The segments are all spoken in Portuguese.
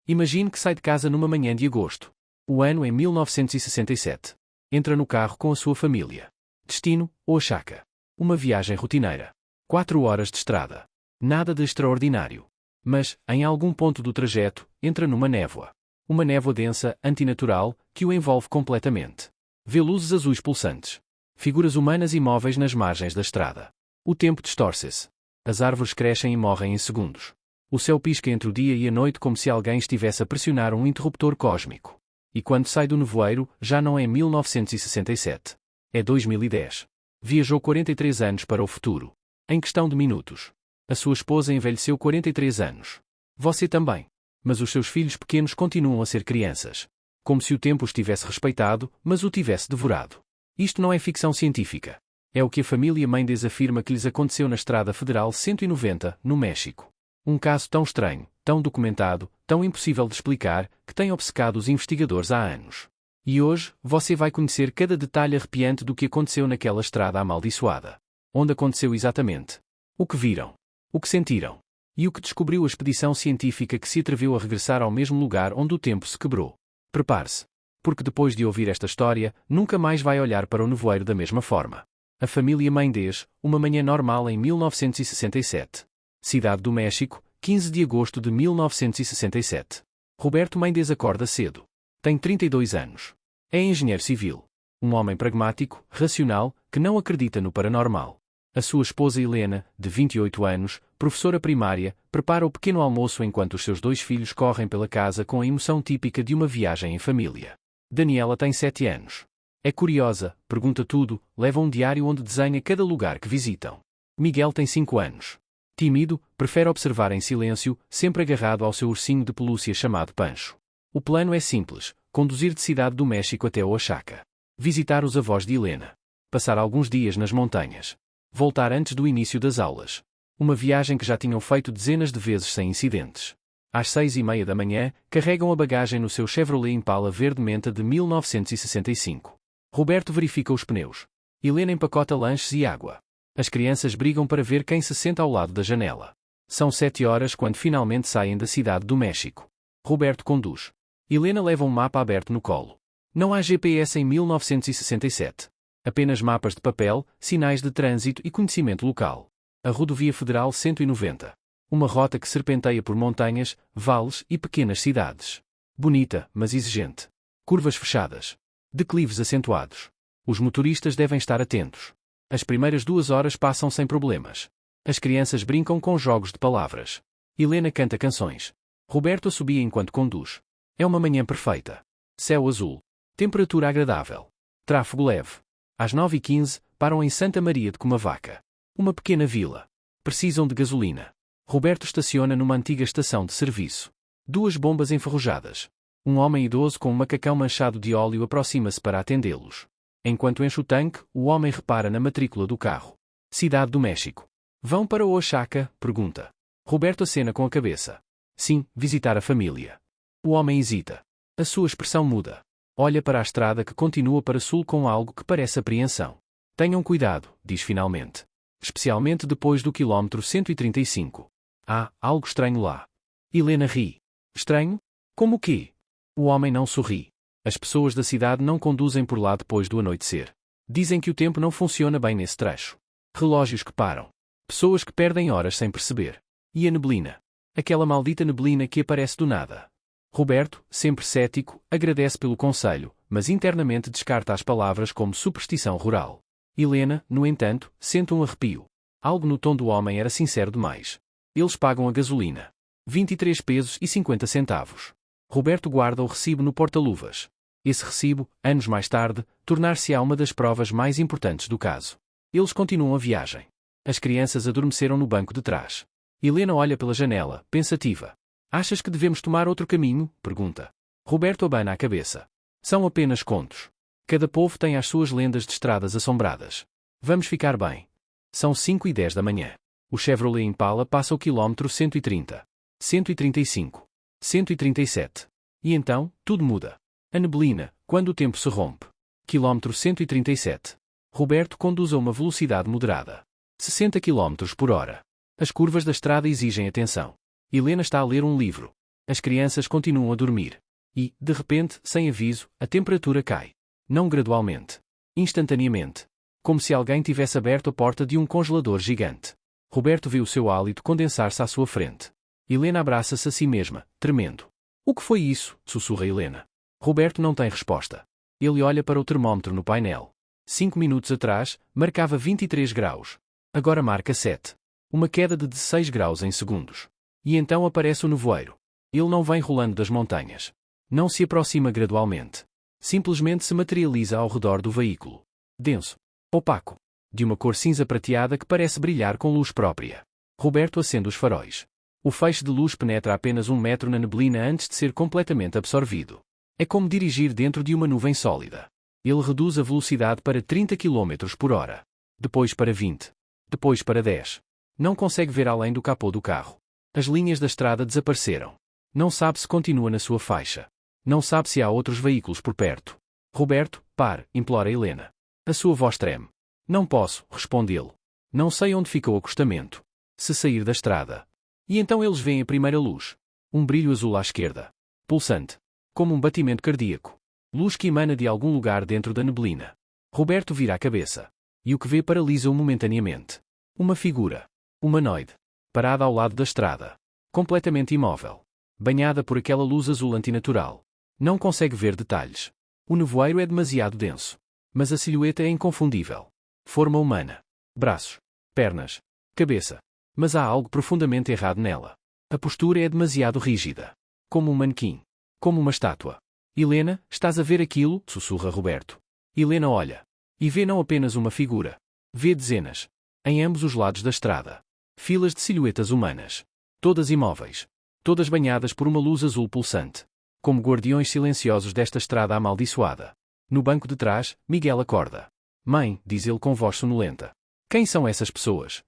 Imagine que sai de casa numa manhã de agosto. O ano é 1967. Entra no carro com a sua família. Destino, Oaxaca. Uma viagem rotineira. 4 horas de estrada. Nada de extraordinário. Mas, em algum ponto do trajeto, entra numa névoa. Uma névoa densa, antinatural, que o envolve completamente. Vê luzes azuis pulsantes. Figuras humanas imóveis nas margens da estrada. O tempo distorce-se. As árvores crescem e morrem em segundos. O céu pisca entre o dia e a noite como se alguém estivesse a pressionar um interruptor cósmico. E quando sai do nevoeiro, já não é 1967. É 2010. Viajou 43 anos para o futuro. Em questão de minutos. A sua esposa envelheceu 43 anos. Você também. Mas os seus filhos pequenos continuam a ser crianças. Como se o tempo os tivesse respeitado, mas o tivesse devorado. Isto não é ficção científica. É o que a família Mendes afirma que lhes aconteceu na Estrada Federal 190, no México. Um caso tão estranho, tão documentado, tão impossível de explicar, que tem obcecado os investigadores há anos. E hoje, você vai conhecer cada detalhe arrepiante do que aconteceu naquela estrada amaldiçoada. Onde aconteceu exatamente. O que viram. O que sentiram. E o que descobriu a expedição científica que se atreveu a regressar ao mesmo lugar onde o tempo se quebrou. Prepare-se. Porque depois de ouvir esta história, nunca mais vai olhar para o nevoeiro da mesma forma. A família Mendes, uma manhã normal em 1967. Cidade do México, 15 de agosto de 1967. Roberto Mendes acorda cedo. Tem 32 anos. É engenheiro civil. Um homem pragmático, racional, que não acredita no paranormal. A sua esposa Helena, de 28 anos, professora primária, prepara o pequeno almoço enquanto os seus 2 filhos correm pela casa com a emoção típica de uma viagem em família. Daniela tem 7 anos. É curiosa, pergunta tudo, leva um diário onde desenha cada lugar que visitam. Miguel tem 5 anos. Tímido, prefere observar em silêncio, sempre agarrado ao seu ursinho de pelúcia chamado Pancho. O plano é simples: conduzir de Cidade do México até Oaxaca. Visitar os avós de Helena. Passar alguns dias nas montanhas. Voltar antes do início das aulas. Uma viagem que já tinham feito dezenas de vezes sem incidentes. Às 6h30 da manhã, carregam a bagagem no seu Chevrolet Impala verde-menta de 1965. Roberto verifica os pneus. Helena empacota lanches e água. As crianças brigam para ver quem se senta ao lado da janela. São 7 horas quando finalmente saem da Cidade do México. Roberto conduz. Helena leva um mapa aberto no colo. Não há GPS em 1967. Apenas mapas de papel, sinais de trânsito e conhecimento local. A Rodovia Federal 190. Uma rota que serpenteia por montanhas, vales e pequenas cidades. Bonita, mas exigente. Curvas fechadas. Declives acentuados. Os motoristas devem estar atentos. As primeiras 2 horas passam sem problemas. As crianças brincam com jogos de palavras. Helena canta canções. Roberto assobia enquanto conduz. É uma manhã perfeita. Céu azul. Temperatura agradável. Tráfego leve. Às 9h15, param em Santa Maria de Cumavaca. Uma pequena vila. Precisam de gasolina. Roberto estaciona numa antiga estação de serviço. 2 bombas enferrujadas. Um homem idoso com um macacão manchado de óleo aproxima-se para atendê-los. Enquanto enche o tanque, o homem repara na matrícula do carro. Cidade do México. Vão para Oaxaca? Pergunta. Roberto acena com a cabeça. Sim, visitar a família. O homem hesita. A sua expressão muda. Olha para a estrada que continua para sul com algo que parece apreensão. Tenham cuidado, diz finalmente. Especialmente depois do quilómetro 135. Há algo estranho lá. Helena ri. Estranho? Como o quê? O homem não sorri. As pessoas da cidade não conduzem por lá depois do anoitecer. Dizem que o tempo não funciona bem nesse trecho. Relógios que param. Pessoas que perdem horas sem perceber. E a neblina. Aquela maldita neblina que aparece do nada. Roberto, sempre cético, agradece pelo conselho, mas internamente descarta as palavras como superstição rural. Helena, no entanto, sente um arrepio. Algo no tom do homem era sincero demais. Eles pagam a gasolina. 23 pesos e 50 centavos. Roberto guarda o recibo no porta-luvas. Esse recibo, anos mais tarde, tornar-se-á uma das provas mais importantes do caso. Eles continuam a viagem. As crianças adormeceram no banco de trás. Helena olha pela janela, pensativa. Achas que devemos tomar outro caminho? Pergunta. Roberto abana a cabeça. São apenas contos. Cada povo tem as suas lendas de estradas assombradas. Vamos ficar bem. São 5h10 da manhã. O Chevrolet Impala passa o quilómetro 130. 135. 137. E então, tudo muda. A neblina, quando o tempo se rompe. Quilómetro 137. Roberto conduz a uma velocidade moderada. 60 km por hora. As curvas da estrada exigem atenção. Helena está a ler um livro. As crianças continuam a dormir. E, de repente, sem aviso, a temperatura cai. Não gradualmente. Instantaneamente. Como se alguém tivesse aberto a porta de um congelador gigante. Roberto vê o seu hálito condensar-se à sua frente. Helena abraça-se a si mesma, tremendo. O que foi isso? Sussurra Helena. Roberto não tem resposta. Ele olha para o termómetro no painel. 5 minutos atrás, marcava 23 graus. Agora marca 7. Uma queda de 16 graus em segundos. E então aparece o nevoeiro. Ele não vem rolando das montanhas. Não se aproxima gradualmente. Simplesmente se materializa ao redor do veículo. Denso. Opaco. De uma cor cinza prateada que parece brilhar com luz própria. Roberto acende os faróis. O feixe de luz penetra apenas 1 metro na neblina antes de ser completamente absorvido. É como dirigir dentro de uma nuvem sólida. Ele reduz a velocidade para 30 km por hora. Depois para 20. Depois para 10. Não consegue ver além do capô do carro. As linhas da estrada desapareceram. Não sabe se continua na sua faixa. Não sabe se há outros veículos por perto. Roberto, pare, implora Helena. A sua voz treme. Não posso, responde ele. Não sei onde fica o acostamento. Se sair da estrada. E então eles veem a primeira luz. Um brilho azul à esquerda. Pulsante. Como um batimento cardíaco. Luz que emana de algum lugar dentro da neblina. Roberto vira a cabeça. E o que vê paralisa-o momentaneamente. Uma figura. Humanoide. Parada ao lado da estrada. Completamente imóvel. Banhada por aquela luz azul antinatural. Não consegue ver detalhes. O nevoeiro é demasiado denso. Mas a silhueta é inconfundível. Forma humana. Braços. Pernas. Cabeça. Mas há algo profundamente errado nela. A postura é demasiado rígida. Como um manequim. Como uma estátua. Helena, estás a ver aquilo? Sussurra Roberto. Helena olha. E vê não apenas uma figura. Vê dezenas. Em ambos os lados da estrada. Filas de silhuetas humanas. Todas imóveis. Todas banhadas por uma luz azul pulsante. Como guardiões silenciosos desta estrada amaldiçoada. No banco de trás, Miguel acorda. Mãe, diz ele com voz sonolenta. Quem são essas pessoas?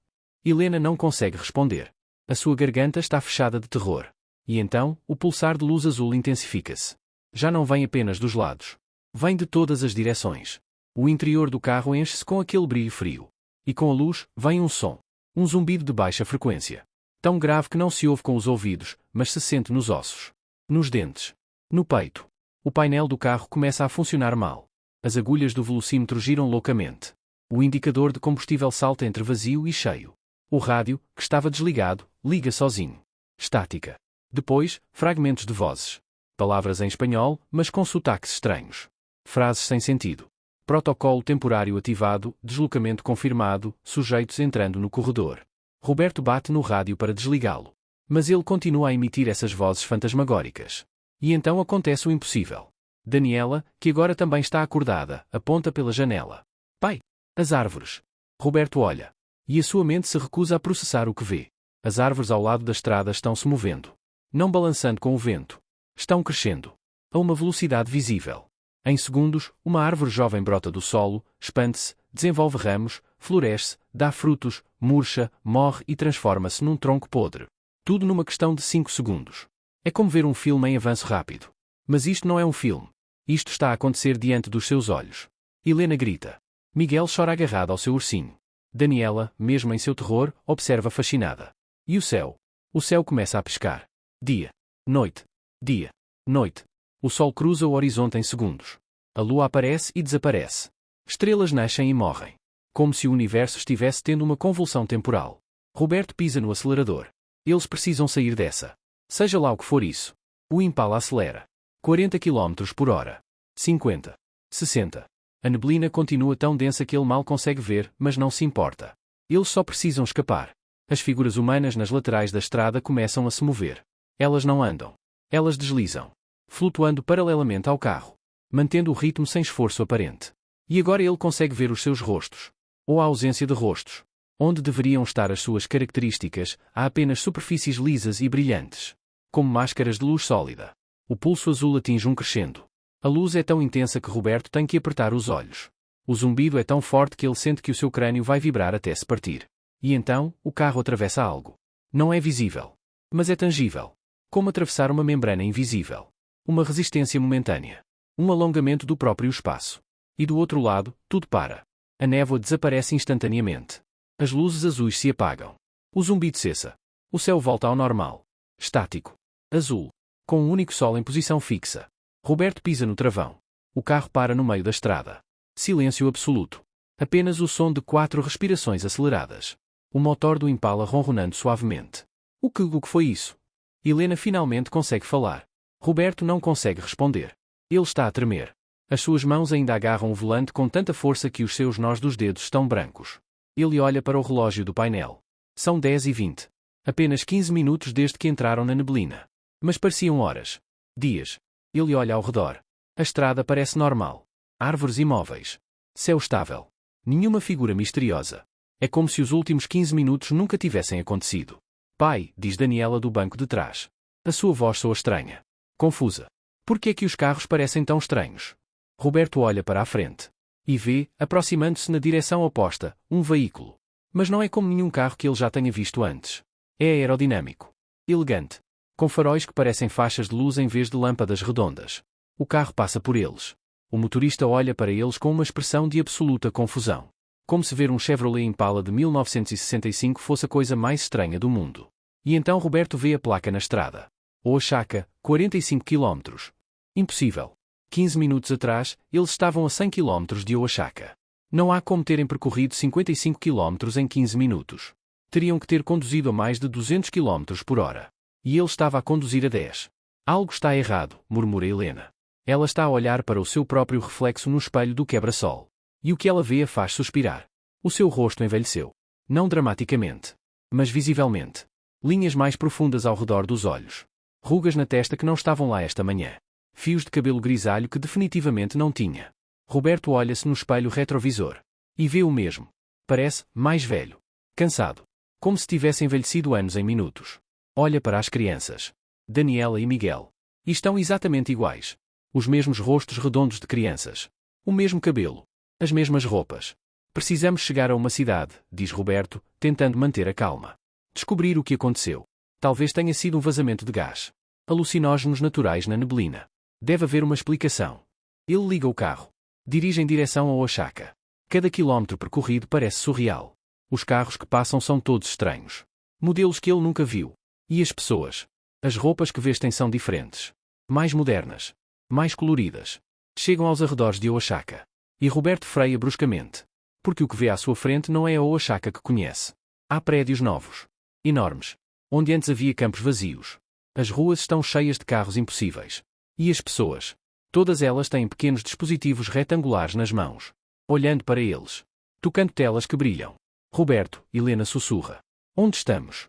Helena não consegue responder. A sua garganta está fechada de terror. E então, o pulsar de luz azul intensifica-se. Já não vem apenas dos lados. Vem de todas as direções. O interior do carro enche-se com aquele brilho frio. E com a luz, vem um som. Um zumbido de baixa frequência. Tão grave que não se ouve com os ouvidos, mas se sente nos ossos. Nos dentes. No peito. O painel do carro começa a funcionar mal. As agulhas do velocímetro giram loucamente. O indicador de combustível salta entre vazio e cheio. O rádio, que estava desligado, liga sozinho. Estática. Depois, fragmentos de vozes. Palavras em espanhol, mas com sotaques estranhos. Frases sem sentido. Protocolo temporário ativado, deslocamento confirmado, sujeitos entrando no corredor. Roberto bate no rádio para desligá-lo. Mas ele continua a emitir essas vozes fantasmagóricas. E então acontece o impossível. Daniela, que agora também está acordada, aponta pela janela. Pai! As árvores! Roberto olha. E a sua mente se recusa a processar o que vê. As árvores ao lado da estrada estão se movendo. Não balançando com o vento. Estão crescendo. A uma velocidade visível. Em segundos, uma árvore jovem brota do solo, expande-se, desenvolve ramos, floresce, dá frutos, murcha, morre e transforma-se num tronco podre. Tudo numa questão de 5 segundos. É como ver um filme em avanço rápido. Mas isto não é um filme. Isto está a acontecer diante dos seus olhos. Helena grita. Miguel chora agarrado ao seu ursinho. Daniela, mesmo em seu terror, observa fascinada. E o céu? O céu começa a piscar. Dia. Noite. Dia. Noite. O sol cruza o horizonte em segundos. A lua aparece e desaparece. Estrelas nascem e morrem. Como se o universo estivesse tendo uma convulsão temporal. Roberto pisa no acelerador. Eles precisam sair dessa. Seja lá o que for isso. O Impala acelera. 40 km por hora. 50. 60. A neblina continua tão densa que ele mal consegue ver, mas não se importa. Eles só precisam escapar. As figuras humanas nas laterais da estrada começam a se mover. Elas não andam. Elas deslizam. Flutuando paralelamente ao carro. Mantendo o ritmo sem esforço aparente. E agora ele consegue ver os seus rostos. Ou a ausência de rostos. Onde deveriam estar as suas características, há apenas superfícies lisas e brilhantes. Como máscaras de luz sólida. O pulso azul atinge um crescendo. A luz é tão intensa que Roberto tem que apertar os olhos. O zumbido é tão forte que ele sente que o seu crânio vai vibrar até se partir. E então, o carro atravessa algo. Não é visível. Mas é tangível. Como atravessar uma membrana invisível. Uma resistência momentânea. Um alongamento do próprio espaço. E do outro lado, tudo para. A névoa desaparece instantaneamente. As luzes azuis se apagam. O zumbido cessa. O céu volta ao normal. Estático. Azul. com um único sol em posição fixa. Roberto pisa no travão. O carro para no meio da estrada. Silêncio absoluto. Apenas o som de 4 respirações aceleradas. O motor do Impala ronronando suavemente. O que foi isso? Helena finalmente consegue falar. Roberto não consegue responder. Ele está a tremer. As suas mãos ainda agarram o volante com tanta força que os seus nós dos dedos estão brancos. Ele olha para o relógio do painel. São 10h20. Apenas 15 minutos desde que entraram na neblina. Mas pareciam horas. Dias. Ele olha ao redor. A estrada parece normal. Árvores imóveis. Céu estável. Nenhuma figura misteriosa. É como se os últimos 15 minutos nunca tivessem acontecido. Pai, diz Daniela do banco de trás. A sua voz soa estranha. Confusa. Por que é que os carros parecem tão estranhos? Roberto olha para a frente. E vê, aproximando-se na direção oposta, um veículo. Mas não é como nenhum carro que ele já tenha visto antes. É aerodinâmico. Elegante. Com faróis que parecem faixas de luz em vez de lâmpadas redondas. O carro passa por eles. O motorista olha para eles com uma expressão de absoluta confusão. Como se ver um Chevrolet Impala de 1965 fosse a coisa mais estranha do mundo. E então Roberto vê a placa na estrada. Oaxaca, 45 km. Impossível. 15 minutos atrás, eles estavam a 100 km de Oaxaca. Não há como terem percorrido 55 km em 15 minutos. Teriam que ter conduzido a mais de 200 km por hora. E ele estava a conduzir a 10. Algo está errado, murmura Helena. Ela está a olhar para o seu próprio reflexo no espelho do quebra-sol. E o que ela vê a faz suspirar. O seu rosto envelheceu. Não dramaticamente. Mas visivelmente. Linhas mais profundas ao redor dos olhos. Rugas na testa que não estavam lá esta manhã. Fios de cabelo grisalho que definitivamente não tinha. Roberto olha-se no espelho retrovisor. E vê o mesmo. Parece mais velho. Cansado. Como se tivesse envelhecido anos em minutos. Olha para as crianças. Daniela e Miguel. E estão exatamente iguais. Os mesmos rostos redondos de crianças. O mesmo cabelo. As mesmas roupas. Precisamos chegar a uma cidade, diz Roberto, tentando manter a calma. Descobrir o que aconteceu. Talvez tenha sido um vazamento de gás. Alucinógenos naturais na neblina. Deve haver uma explicação. Ele liga o carro. Dirige em direção a Oaxaca. Cada quilómetro percorrido parece surreal. Os carros que passam são todos estranhos. Modelos que ele nunca viu. E as pessoas. As roupas que vestem são diferentes. Mais modernas. Mais coloridas. Chegam aos arredores de Oaxaca. E Roberto freia bruscamente. Porque o que vê à sua frente não é a Oaxaca que conhece. Há prédios novos. Enormes. Onde antes havia campos vazios. As ruas estão cheias de carros impossíveis. E as pessoas. Todas elas têm pequenos dispositivos retangulares nas mãos. Olhando para eles. Tocando telas que brilham. Roberto, Helena sussurra. Onde estamos?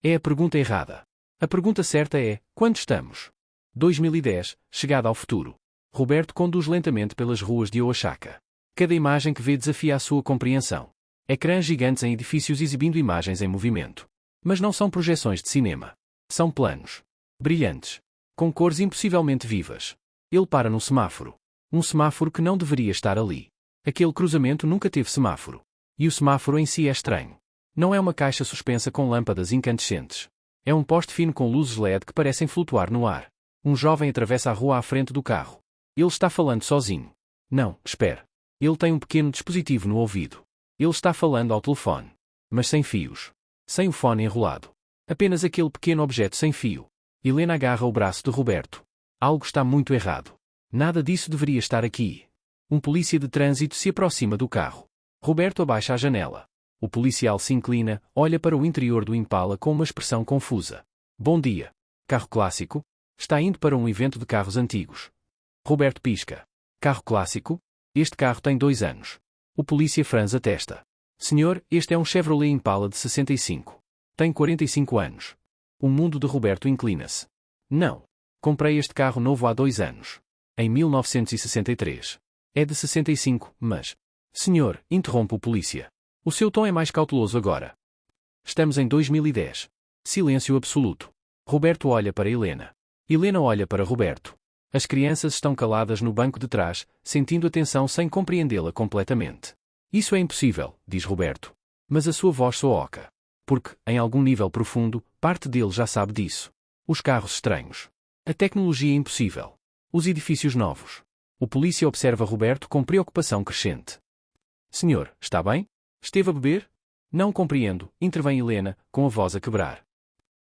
É a pergunta errada. A pergunta certa é, quando estamos? 2010, chegada ao futuro. Roberto conduz lentamente pelas ruas de Oaxaca. Cada imagem que vê desafia a sua compreensão. Ecrãs gigantes em edifícios exibindo imagens em movimento. Mas não são projeções de cinema. São planos. Brilhantes. Com cores impossivelmente vivas. Ele para num semáforo. Um semáforo que não deveria estar ali. Aquele cruzamento nunca teve semáforo. E o semáforo em si é estranho. Não é uma caixa suspensa com lâmpadas incandescentes. É um poste fino com luzes LED que parecem flutuar no ar. Um jovem atravessa a rua à frente do carro. Ele está falando sozinho. Não, espere. Ele tem um pequeno dispositivo no ouvido. Ele está falando ao telefone. Mas sem fios. Sem o fone enrolado. Apenas aquele pequeno objeto sem fio. Helena agarra o braço de Roberto. Algo está muito errado. Nada disso deveria estar aqui. Um polícia de trânsito se aproxima do carro. Roberto abaixa a janela. O policial se inclina, olha para o interior do Impala com uma expressão confusa. Bom dia. Carro clássico? Está indo para um evento de carros antigos. Roberto pisca. Carro clássico? Este carro tem 2 anos. O polícia franze a testa. Senhor, este é um Chevrolet Impala de 65. Tem 45 anos. O mundo de Roberto inclina-se. Não. Comprei este carro novo há 2 anos. Em 1963. É de 65, mas... Senhor, interrompe o polícia. O seu tom é mais cauteloso agora. Estamos em 2010. Silêncio absoluto. Roberto olha para Helena. Helena olha para Roberto. As crianças estão caladas no banco de trás, sentindo a tensão sem compreendê-la completamente. Isso é impossível, diz Roberto. Mas a sua voz soa oca. Porque, em algum nível profundo, parte dele já sabe disso. Os carros estranhos. A tecnologia impossível. Os edifícios novos. O polícia observa Roberto com preocupação crescente. Senhor, está bem? Esteve a beber? Não compreendo, intervém Helena, com a voz a quebrar.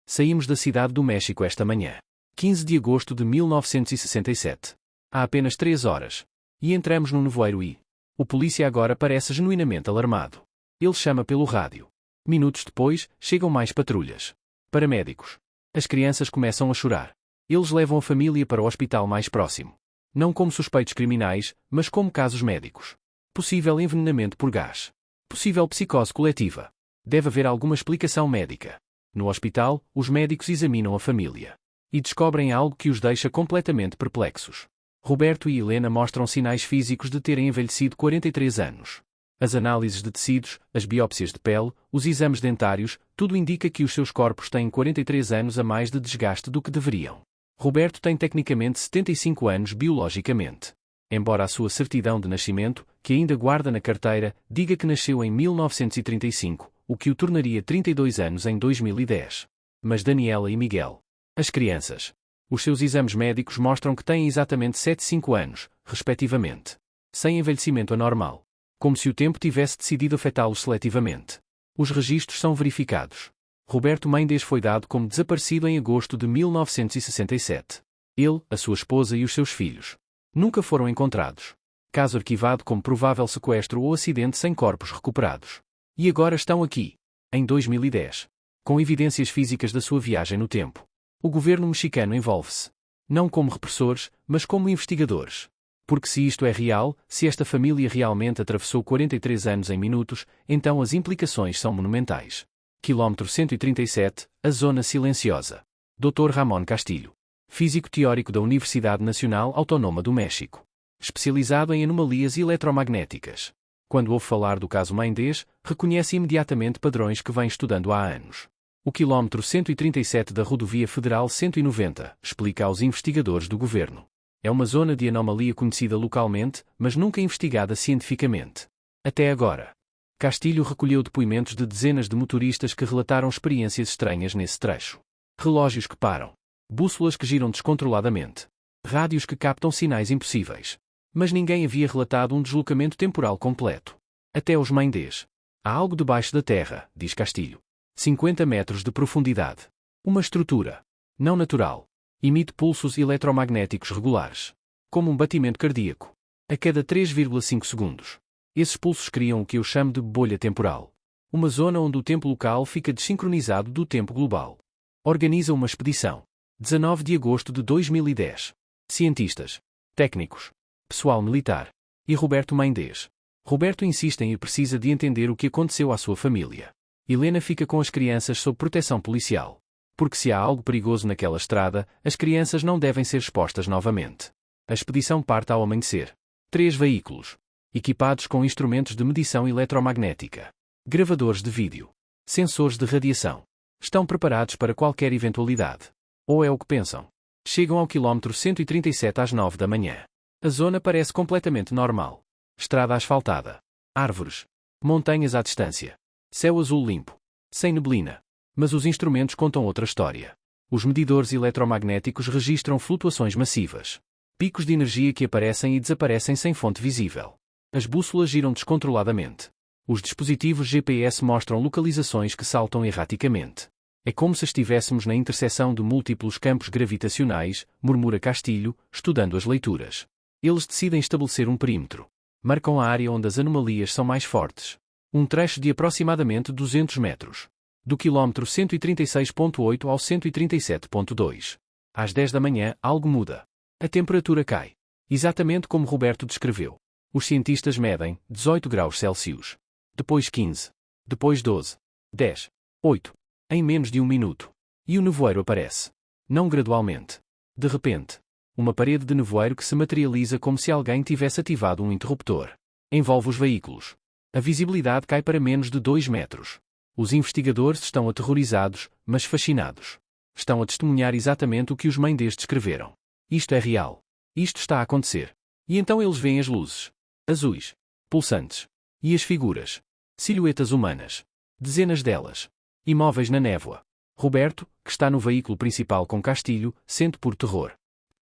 Saímos da cidade do México esta manhã. 15 de agosto de 1967. Há apenas 3 horas. E entramos num nevoeiro e... O polícia agora parece genuinamente alarmado. Ele chama pelo rádio. Minutos depois, chegam mais patrulhas. Paramédicos. As crianças começam a chorar. Eles levam a família para o hospital mais próximo. Não como suspeitos criminais, mas como casos médicos. Possível envenenamento por gás. Possível psicose coletiva. Deve haver alguma explicação médica. No hospital, os médicos examinam a família. E descobrem algo que os deixa completamente perplexos. Roberto e Helena mostram sinais físicos de terem envelhecido 43 anos. As análises de tecidos, as biópsias de pele, os exames dentários, tudo indica que os seus corpos têm 43 anos a mais de desgaste do que deveriam. Roberto tem tecnicamente 75 anos biologicamente. Embora a sua certidão de nascimento, que ainda guarda na carteira, diga que nasceu em 1935, o que o tornaria 32 anos em 2010. Mas Daniela e Miguel, as crianças, os seus exames médicos mostram que têm exatamente 75 anos, respectivamente. Sem envelhecimento anormal. Como se o tempo tivesse decidido afetá-los seletivamente. Os registros são verificados. Roberto Mendes foi dado como desaparecido em agosto de 1967. Ele, a sua esposa e os seus filhos nunca foram encontrados. Caso arquivado como provável sequestro ou acidente sem corpos recuperados. E agora estão aqui, em 2010, com evidências físicas da sua viagem no tempo. O governo mexicano envolve-se. Não como repressores, mas como investigadores. Porque se isto é real, se esta família realmente atravessou 43 anos em minutos, então as implicações são monumentais. Quilómetro 137, a Zona Silenciosa. Dr. Ramón Castillo. Físico teórico da Universidade Nacional Autónoma do México. Especializado em anomalias eletromagnéticas. Quando ouve falar do caso Mendes, reconhece imediatamente padrões que vem estudando há anos. O quilómetro 137 da Rodovia Federal 190 explica aos investigadores do governo. É uma zona de anomalia conhecida localmente, mas nunca investigada cientificamente. Até agora. Castilho recolheu depoimentos de dezenas de motoristas que relataram experiências estranhas nesse trecho. Relógios que param. Bússolas que giram descontroladamente. Rádios que captam sinais impossíveis. Mas ninguém havia relatado um deslocamento temporal completo. Até os Mendes. Há algo debaixo da terra, diz Castilho. 50 metros de profundidade. Uma estrutura. Não natural. Emite pulsos eletromagnéticos regulares. Como um batimento cardíaco. A cada 3,5 segundos. Esses pulsos criam o que eu chamo de bolha temporal. Uma zona onde o tempo local fica desincronizado do tempo global. Organiza uma expedição. 19 de agosto de 2010. Cientistas. Técnicos. Pessoal militar. E Roberto Mendes. Roberto insiste em ir precisa de entender o que aconteceu à sua família. Helena fica com as crianças sob proteção policial. Porque se há algo perigoso naquela estrada, as crianças não devem ser expostas novamente. A expedição parte ao amanhecer. 3 veículos. Equipados com instrumentos de medição eletromagnética. Gravadores de vídeo. Sensores de radiação. Estão preparados para qualquer eventualidade. Ou é o que pensam. Chegam ao quilómetro 137 às 9 da manhã. A zona parece completamente normal. Estrada asfaltada. Árvores. Montanhas à distância. Céu azul limpo. Sem neblina. Mas os instrumentos contam outra história. Os medidores eletromagnéticos registram flutuações massivas. Picos de energia que aparecem e desaparecem sem fonte visível. As bússolas giram descontroladamente. Os dispositivos GPS mostram localizações que saltam erraticamente. É como se estivéssemos na interseção de múltiplos campos gravitacionais, murmura Castilho, estudando as leituras. Eles decidem estabelecer um perímetro. Marcam a área onde as anomalias são mais fortes. Um trecho de aproximadamente 200 metros. Do quilómetro 136.8 ao 137.2. Às 10 da manhã, algo muda. A temperatura cai. Exatamente como Roberto descreveu. Os cientistas medem 18 graus Celsius. Depois 15. Depois 12. 10. 8. Em menos de um minuto. E o nevoeiro aparece. Não gradualmente. De repente. Uma parede de nevoeiro que se materializa como se alguém tivesse ativado um interruptor. Envolve os veículos. A visibilidade cai para menos de 2 metros. Os investigadores estão aterrorizados, mas fascinados. Estão a testemunhar exatamente o que os Mendes descreveram. Isto é real. Isto está a acontecer. E então eles veem as luzes. Azuis. Pulsantes. E as figuras. Silhuetas humanas. Dezenas delas. Imóveis na névoa. Roberto, que está no veículo principal com Castilho, sente por terror.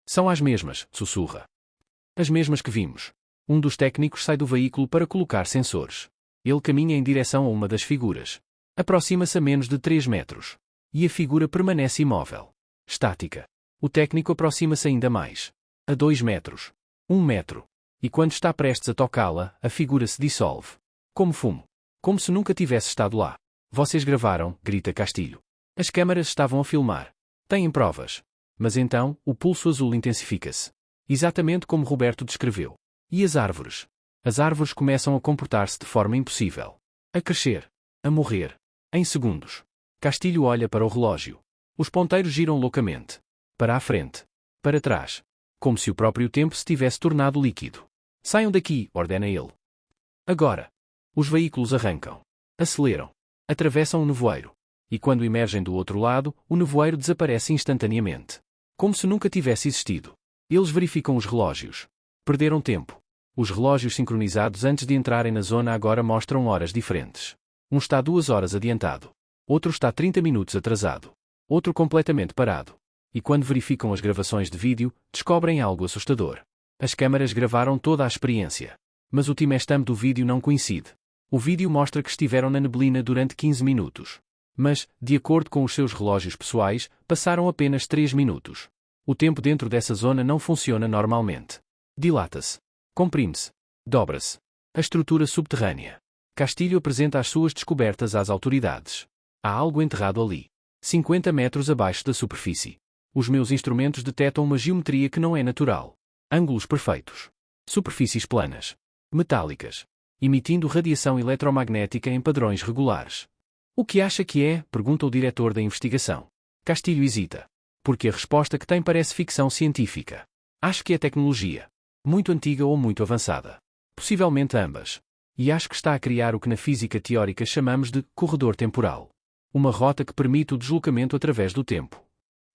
São as mesmas, sussurra. As mesmas que vimos. Um dos técnicos sai do veículo para colocar sensores. Ele caminha em direção a uma das figuras. Aproxima-se a menos de 3 metros. E a figura permanece imóvel. Estática. O técnico aproxima-se ainda mais. A 2 metros. 1 metro. E quando está prestes a tocá-la, a figura se dissolve. Como fumo. Como se nunca tivesse estado lá. Vocês gravaram, grita Castilho. As câmaras estavam a filmar. Têm provas. Mas então, o pulso azul intensifica-se. Exatamente como Roberto descreveu. E as árvores? As árvores começam a comportar-se de forma impossível. A crescer. A morrer. Em segundos. Castilho olha para o relógio. Os ponteiros giram loucamente. Para a frente. Para trás. Como se o próprio tempo se tivesse tornado líquido. Saiam daqui, ordena ele. Agora. Os veículos arrancam. Aceleram. Atravessam o nevoeiro. E quando emergem do outro lado, o nevoeiro desaparece instantaneamente. Como se nunca tivesse existido. Eles verificam os relógios. Perderam tempo. Os relógios sincronizados antes de entrarem na zona agora mostram horas diferentes. Um está 2 horas adiantado. Outro está 30 minutos atrasado. Outro completamente parado. E quando verificam as gravações de vídeo, descobrem algo assustador. As câmaras gravaram toda a experiência. Mas o timestamp do vídeo não coincide. O vídeo mostra que estiveram na neblina durante 15 minutos. Mas, de acordo com os seus relógios pessoais, passaram apenas 3 minutos. O tempo dentro dessa zona não funciona normalmente. Dilata-se. Comprime-se. Dobra-se. A estrutura subterrânea. Castilho apresenta as suas descobertas às autoridades. Há algo enterrado ali. 50 metros abaixo da superfície. Os meus instrumentos detectam uma geometria que não é natural. Ângulos perfeitos. Superfícies planas. Metálicas. Emitindo radiação eletromagnética em padrões regulares. O que acha que é? Pergunta o diretor da investigação. Castilho hesita. Porque a resposta que tem parece ficção científica. Acho que é tecnologia. Muito antiga ou muito avançada. Possivelmente ambas. E acho que está a criar o que na física teórica chamamos de corredor temporal. Uma rota que permite o deslocamento através do tempo.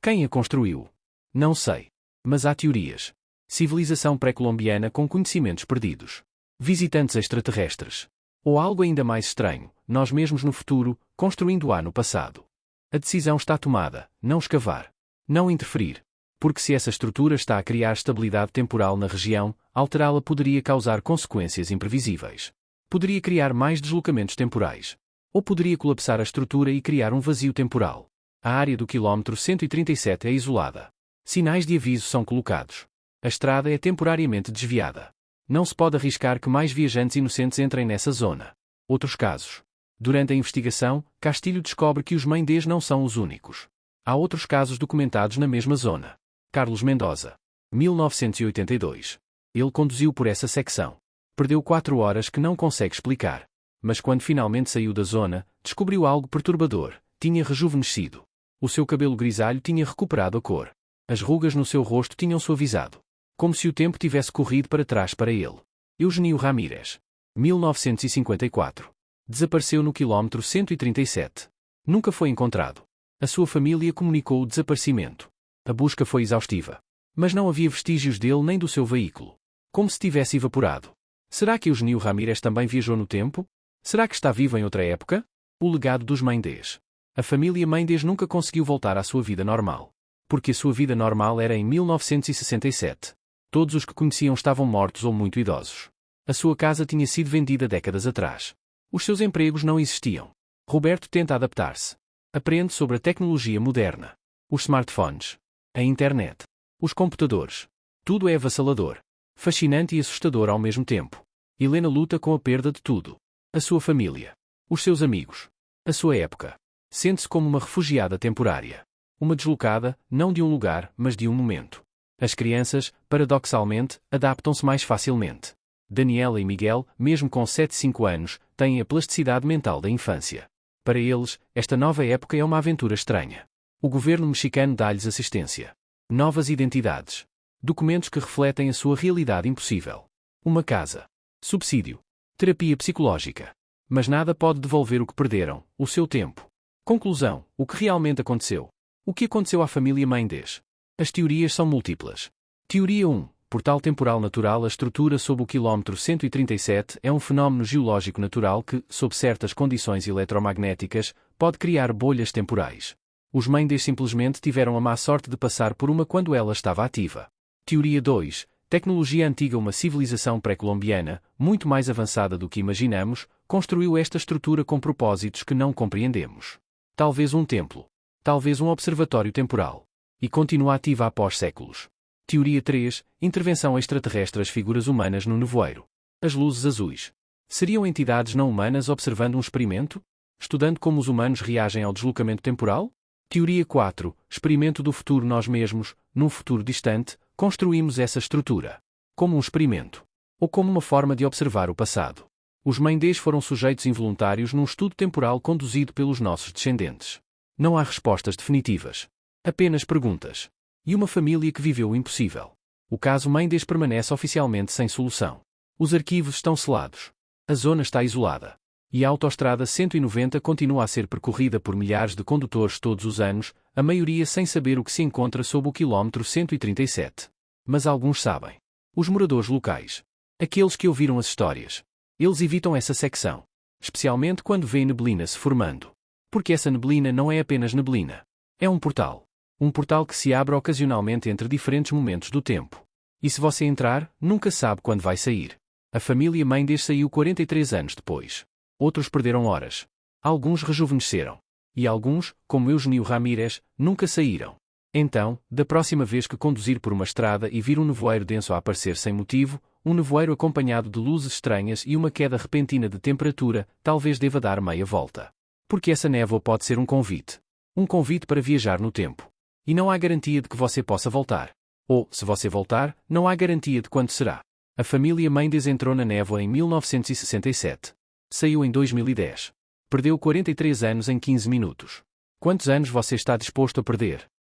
Quem a construiu? Não sei. Mas há teorias. Civilização pré-colombiana com conhecimentos perdidos. Visitantes extraterrestres. Ou algo ainda mais estranho, nós mesmos no futuro, construindo-a no passado. A decisão está tomada, não escavar. Não interferir. Porque se essa estrutura está a criar estabilidade temporal na região, alterá-la poderia causar consequências imprevisíveis. Poderia criar mais deslocamentos temporais. Ou poderia colapsar a estrutura e criar um vazio temporal. A área do quilômetro 137 é isolada. Sinais de aviso são colocados. A estrada é temporariamente desviada. Não se pode arriscar que mais viajantes inocentes entrem nessa zona. Outros casos. Durante a investigação, Castilho descobre que os Mendes não são os únicos. Há outros casos documentados na mesma zona. Carlos Mendoza. 1982. Ele conduziu por essa secção. Perdeu 4 horas que não consegue explicar. Mas quando finalmente saiu da zona, descobriu algo perturbador. Tinha rejuvenescido. O seu cabelo grisalho tinha recuperado a cor. As rugas no seu rosto tinham suavizado. Como se o tempo tivesse corrido para trás para ele. Eugenio Ramírez. 1954. Desapareceu no quilômetro 137. Nunca foi encontrado. A sua família comunicou o desaparecimento. A busca foi exaustiva. Mas não havia vestígios dele nem do seu veículo. Como se tivesse evaporado. Será que Eugenio Ramírez também viajou no tempo? Será que está vivo em outra época? O legado dos Mendes. A família Mendes nunca conseguiu voltar à sua vida normal. Porque a sua vida normal era em 1967. Todos os que conheciam estavam mortos ou muito idosos. A sua casa tinha sido vendida décadas atrás. Os seus empregos não existiam. Roberto tenta adaptar-se. Aprende sobre a tecnologia moderna. Os smartphones. A internet. Os computadores. Tudo é avassalador. Fascinante e assustador ao mesmo tempo. Helena luta com a perda de tudo. A sua família. Os seus amigos. A sua época. Sente-se como uma refugiada temporária. Uma deslocada, não de um lugar, mas de um momento. As crianças, paradoxalmente, adaptam-se mais facilmente. Daniela e Miguel, mesmo com 7 e 5 anos, têm a plasticidade mental da infância. Para eles, esta nova época é uma aventura estranha. O governo mexicano dá-lhes assistência. Novas identidades. Documentos que refletem a sua realidade impossível. Uma casa. Subsídio. Terapia psicológica. Mas nada pode devolver o que perderam, o seu tempo. Conclusão: o que realmente aconteceu? O que aconteceu à família Mendes? As teorias são múltiplas. Teoria 1. Portal temporal natural. A estrutura sob o quilômetro 137 é um fenómeno geológico natural que, sob certas condições eletromagnéticas, pode criar bolhas temporais. Os Mendes simplesmente tiveram a má sorte de passar por uma quando ela estava ativa. Teoria 2. Tecnologia antiga. Uma civilização pré-colombiana, muito mais avançada do que imaginamos, construiu esta estrutura com propósitos que não compreendemos. Talvez um templo. Talvez um observatório temporal. e continua ativa após séculos. Teoria 3. Intervenção extraterrestre. As figuras humanas no nevoeiro. As luzes azuis. Seriam entidades não humanas observando um experimento? Estudando como os humanos reagem ao deslocamento temporal? Teoria 4. Experimento do futuro. Nós mesmos, num futuro distante, construímos essa estrutura. Como um experimento. Ou como uma forma de observar o passado. Os Mendes foram sujeitos involuntários num estudo temporal conduzido pelos nossos descendentes. Não há respostas definitivas. Apenas perguntas. E uma família que viveu o impossível. O caso Mendes permanece oficialmente sem solução. Os arquivos estão selados. A zona está isolada. E a autoestrada 190 continua a ser percorrida por milhares de condutores todos os anos, a maioria sem saber o que se encontra sob o quilómetro 137. Mas alguns sabem. Os moradores locais. Aqueles que ouviram as histórias. Eles evitam essa secção. Especialmente quando vêem neblina se formando. Porque essa neblina não é apenas neblina. É um portal. Um portal que se abre ocasionalmente entre diferentes momentos do tempo. E se você entrar, nunca sabe quando vai sair. A família Mendes saiu 43 anos depois. Outros perderam horas. Alguns rejuvenesceram. E alguns, como Eugenio Ramírez, nunca saíram. Então, da próxima vez que conduzir por uma estrada e vir um nevoeiro denso a aparecer sem motivo, um nevoeiro acompanhado de luzes estranhas e uma queda repentina de temperatura, talvez deva dar meia volta. Porque essa névoa pode ser um convite. Um convite para viajar no tempo. E não há garantia de que você possa voltar. Ou, se você voltar, não há garantia de quando será. A família Mendes entrou na névoa em 1967. Saiu em 2010. Perdeu 43 anos em 15 minutos. Quantos anos você está disposto a perder?